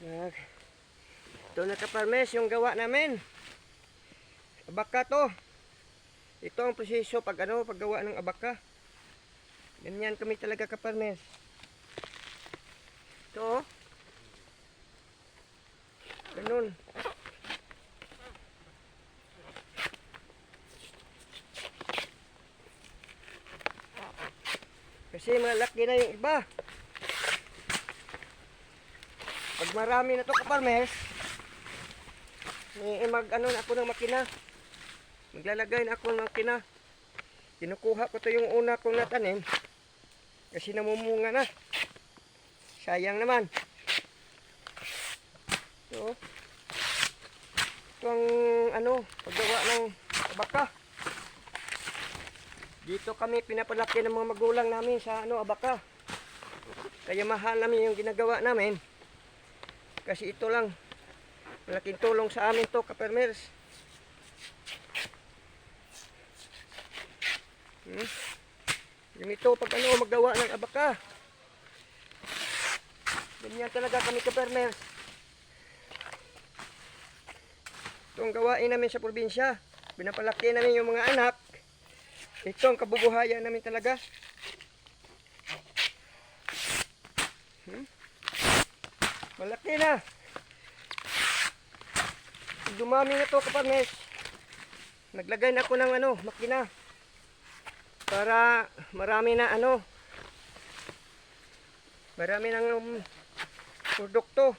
Ito na kaparmes yung gawa namin. Abaka to. Ito ang proseso paggawa ng abaka. Ganyan kami talaga kaparmes. Ito. Ganun. Kasi malaki na yung iba. Pag marami na to kaparmes, na ako ng makina. Maglalagay na ako ng makina. Kinukuha ko to yung una kong natanim. Kasi namumunga na. Sayang naman. Ito. Ito ang paggawa ng abaka. Dito kami pinapalaki ng mga magulang namin sa abaka. Kaya mahal namin yung ginagawa namin. Kasi ito lang. Malaking tulong sa amin to kapermers. Ganito pag maggawa ng abaka. Ganyan talaga kami kapermers. Itong gawain namin sa probinsya. Pinapalaki namin yung mga anak. Ito ang kabubuhayan namin talaga. Malaki na. Dumami na to kaparmes. Naglagay na ako ng makina. Para marami na marami ng produkto.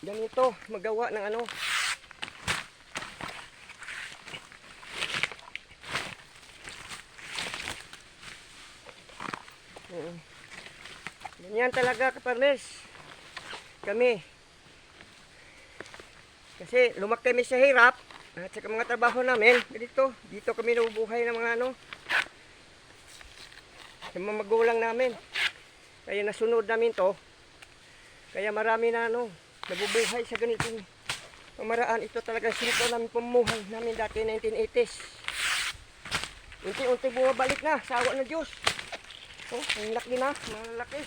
Ganito magawa ng ganyan talaga kaparmes kami. Kasi lumaki kami sa hirap at sa mga trabaho namin dito kami nabubuhay ng mga yung mga magulang namin. Kaya nasunod namin to. Kaya marami na nabubuhay sa ganitong pamaraan. Ito talaga sinto namin pamumuhay namin dati 1980s. Unti-unti bumabalik na sa awa ng Diyos. Ang laki na, malaki.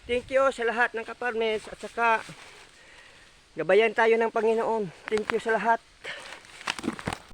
Thank you sa lahat ng kaparmes at saka gabayan tayo ng Panginoon. Thank you sa lahat.